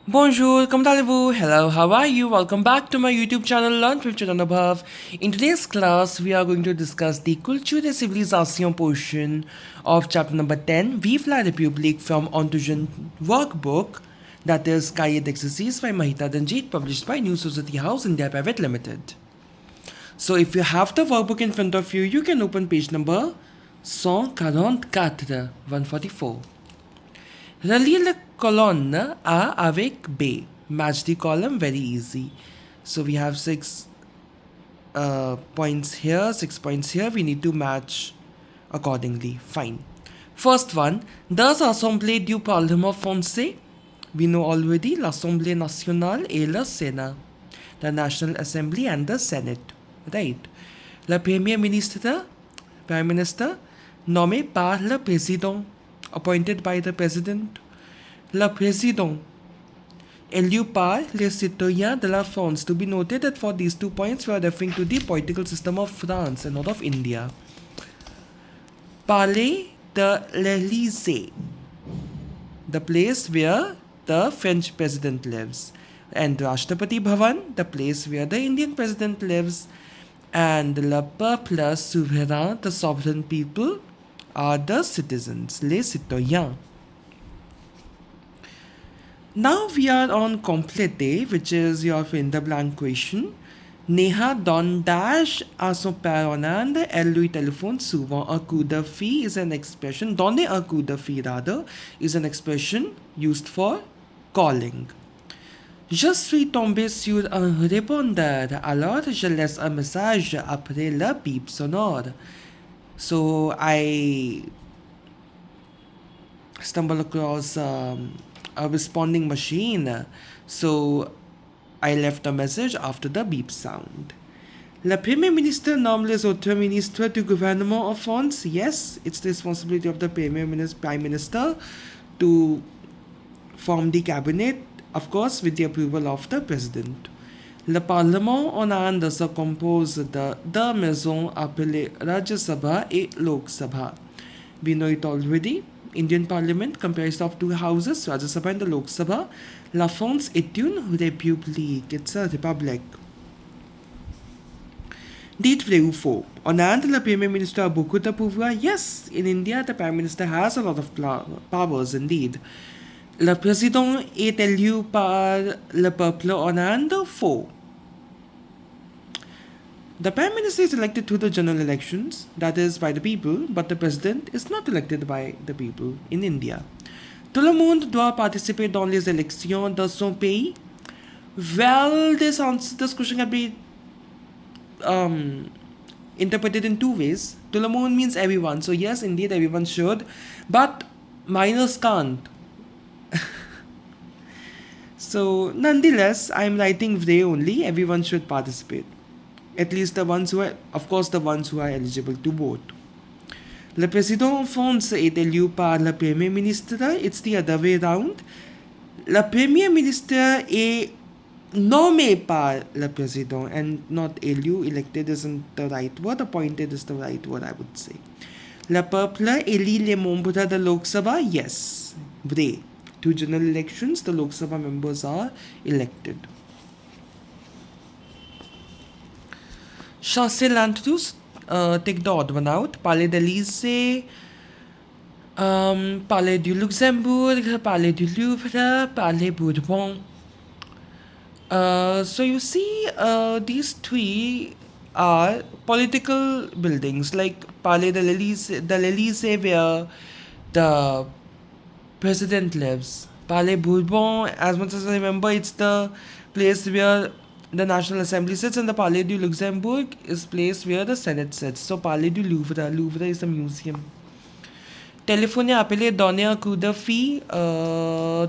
Bonjour, comment allez-vous? Hello, how are you? Welcome back to my YouTube channel Learn with Anubhav. In today's class, we are going to discuss the Culture et Civilisation portion of chapter number 10, Vive la République from Entre Jeunes Workbook, that is Cahier d'exercice by Mahitha Ranjit, published by New Society House India Private Limited. So if you have the workbook in front of you, you can open page number 144, 144. Relier la colonne A avec B. Match the column, very easy. So we have 6 points here, 6 points here. We need to match accordingly. Fine. First one, does Assemblée du Parlement français? We know already l'Assemblée nationale et le Sénat. The National Assembly and the Senate. Right. Le Premier ministre, Prime Minister, nommé par le Président, appointed by the President. Le Président, élu par les citoyens de la France. To be noted that for these 2 points, we are referring to the political system of France and not of India. Palais de l'Élysée, the place where the French president lives. And Rashtrapati Bhavan, the place where the Indian president lives. And le peuple souverain, the sovereign people, are the citizens, les citoyens. Now we are on compléter, which is your fill in the blank question. Neha donne dash à son père en Inde. Elle lui téléphone souvent. Un coup de fil is an expression. Donner un coup de fil, rather, is an expression used for calling. Je suis tombé sur un répondeur, alors je laisse un message après le bip sonore. So I stumble across a responding machine. So I left a message after the beep sound. Le Premier Ministre nomme les autres ministres du gouvernement en France. Yes, it's the responsibility of the Prime Minister to form the cabinet, of course, with the approval of the President. Le Parlement en Inde se compose de deux maisons appelées Rajya Sabha et Lok Sabha. We know it already. Indian Parliament comprised of two houses, Rajya Sabha and the Lok Sabha. La France est une république. It's a republic. Dites vrai ou faux? En Inde, le Premier Ministre a beaucoup de pouvoir. Yes, in India, the Prime Minister has a lot of powers indeed. Le président est élu par le peuple en Inde. Faux. The Prime Minister is elected through the general elections, that is by the people, but the President is not elected by the people in India. Tout le monde doit participer dans les élections de son pays. Well, this question can be interpreted in two ways. Tout le monde means everyone. So yes, indeed, everyone should. But minors can't. So nonetheless, I'm writing vrai only. Everyone should participate. At least the ones who are, of course, the ones who are eligible to vote. Le président en France est élu par le Premier Ministre. It's the other way around. Le Premier Ministre est nommé par le président and not élu. Elected isn't the right word. Appointed is the right word, I would say. Le peuple élit les membres de Lok Sabha. Yes, vrai. To general elections, the Lok Sabha members are elected. Chancel Lantrus, take the odd one out. Palais de l'Élysée, Palais du Luxembourg, Palais du Louvre, Palais Bourbon. So you see, these three are political buildings, like Palais de l'Élysée, where the president lives. Palais Bourbon, as much as I remember, it's the place where the National Assembly sits, and the Palais du Luxembourg is place where the Senate sits. So Palais du Louvre. Louvre is a museum. Téléphoner, appeler, donner un coup de fil,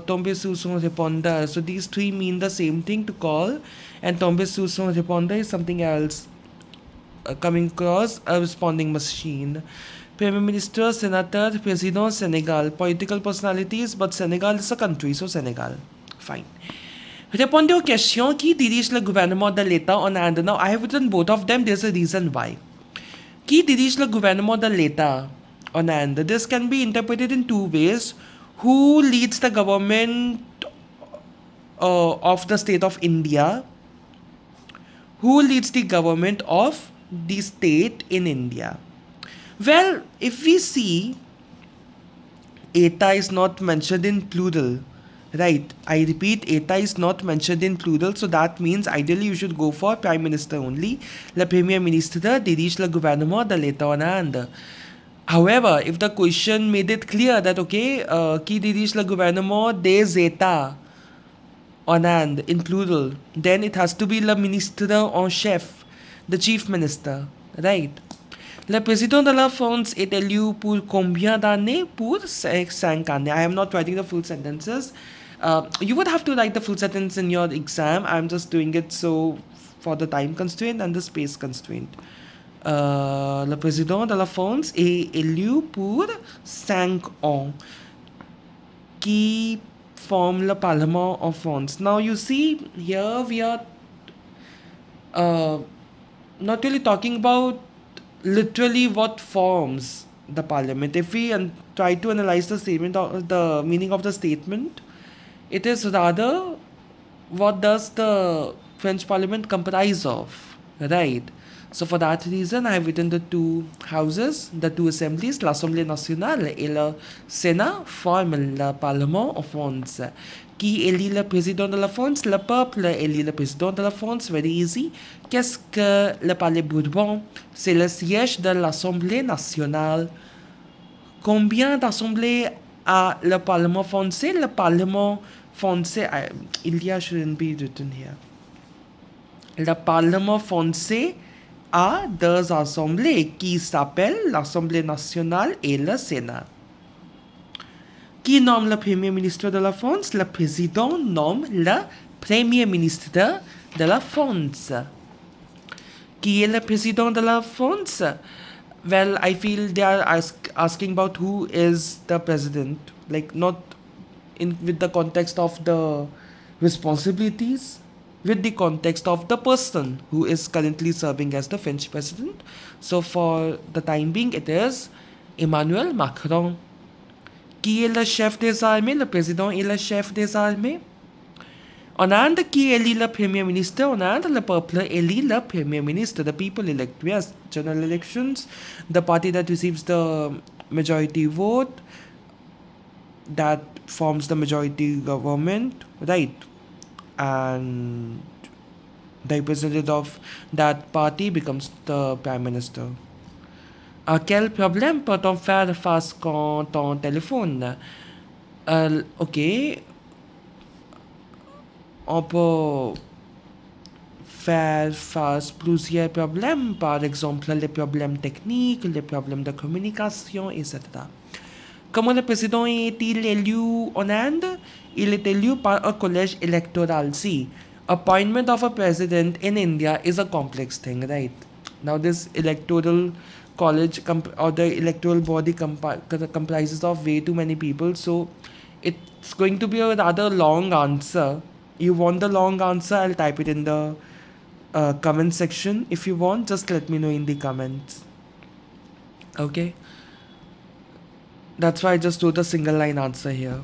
tomber sur son répondeur. So these three mean the same thing, to call, and tomber sur son répondeur is something else. Coming across a responding machine. Prime Minister, Senator, President, Senegal. Political personalities, but Senegal is a country, so Senegal. Fine. Répondez aux questions. Qui dirige le gouvernement de l'État en Inde? Now, I have written both of them. There's a reason why. Qui dirige le gouvernement de l'État en Inde? This can be interpreted in two ways. Who leads the government of the state of India. Who leads the government of the state in India? Well, if we see, ETA is not mentioned in plural. Right, I repeat, ETA is not mentioned in plural, so that means ideally you should go for Prime Minister only. Le Premier Ministre dirige le gouvernement de l'État en Inde. However, if the question made it clear that, okay, qui dirige le gouvernement des États en Inde in plural, then it has to be le ministre en chef, the chief minister, right? Le président de la France est élu pour combien d'années? Pour 5 années. I am not writing the full sentences. You would have to write the full sentence in your exam. I'm just doing it so for the time constraint and the space constraint. Le président de la France est élu pour 5 ans. Qui forme le Parlement en France. Now you see, here we are not really talking about literally what forms the parliament. If we try to analyze the statement of the meaning of the statement, it is rather what does the French parliament comprise of, right? So for that reason, I have written the two houses, the two assemblies, l'Assemblée nationale et le Sénat forment le Parlement en France. Qui élit le président de la France? Le peuple élit le président de la France. Very easy. Qu'est-ce que le Palais Bourbon? C'est le siège de l'Assemblée nationale. Combien d'assemblées a le Parlement français? Le Parlement français, India shouldn't be written here. Le Parlement français a deux assemblées qui s'appellent l'Assemblée nationale et le Sénat. Qui nomme le Premier ministre de la France? Le président nomme le Premier ministre de la France. Qui est le président de la France? Well, I feel they are asking about who is the president, like not with the context of the responsibilities, with the context of the person who is currently serving as the French president. So for the time being, it is Emmanuel Macron. Qui est le chef des armées? Le président est le chef des armées. En Inde, qui élit le premier ministre? En Inde, le peuple élit le premier ministre. The people elect. Yes, general elections. The party that receives the majority vote, that forms the majority government, right? And the representative of that party becomes the prime minister. À quel problème peut-on faire face quand on téléphone? Ok, on peut faire face plusieurs problèmes, par exemple les problèmes techniques, les problèmes de communication, etc. Comment le président est-il élu en Inde? Il est élu par un collège électoral. See, appointment of a president in India is a complex thing, right? Now this electoral college or the electoral body comprises of way too many people, so it's going to be a rather long answer. You want the long answer? I'll type it in the comment section. If you want, just let me know in the comments. Okay, that's why I just wrote a single line answer here.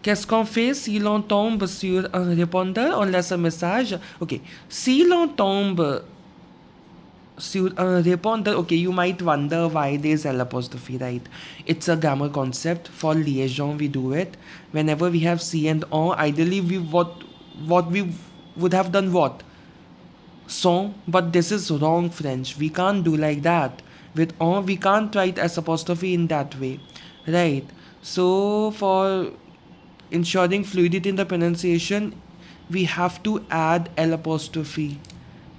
Qu'est-ce qu'on fait si l'on tombe sur un répondeur? On laisse un message. Ok, si l'on tombe sur un répondeur, okay, you might wonder why there's L apostrophe, right? It's a grammar concept. For liaison, we do it. Whenever we have C and on, ideally what we would have done what? Son, but this is wrong French. We can't do like that. With on, we can't write S apostrophe in that way, right? So for ensuring fluidity in the pronunciation, we have to add L apostrophe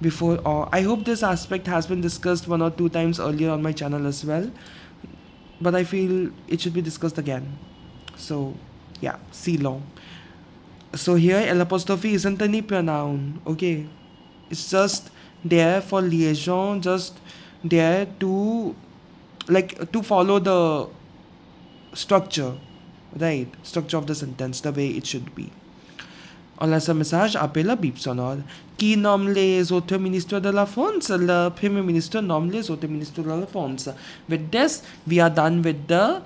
before I hope this aspect has been discussed 1 or 2 times earlier on my channel as well, but I feel it should be discussed again. So yeah, si long. So here L apostrophe isn't any pronoun, okay? It's just there for liaison, just there to follow the structure, right? Structure of the sentence, the way it should be. On laisse un message, appelle bip sonore. Qui nomme les autres ministres de la France? Le Premier ministre nomme les autres ministres de la France. With this, we are done with the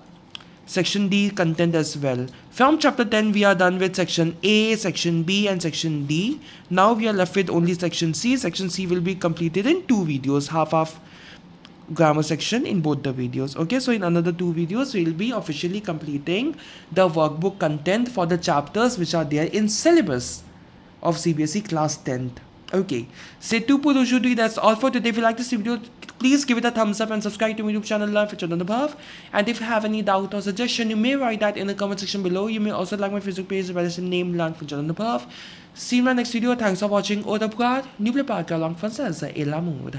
Section D content as well. From chapter 10 we are done with section A, section B and section D. Now we are left with only section C. Section C will be completed in 2 videos, half grammar section in both the videos. Okay, so in another 2 videos we will be officially completing the workbook content for the chapters which are there in syllabus of CBSE class 10th. Okay, c'est tout pour aujourd'hui. That's all for today. If you like this video, please give it a thumbs up and subscribe to my YouTube channel Learn with Anubhav. And if you have any doubt or suggestion, you may write that in the comment section below. You may also like my Facebook page as well as the name Learn with Anubhav. See you in my next video. Thanks for watching. N'oubliez pas que la langue française est l'amour.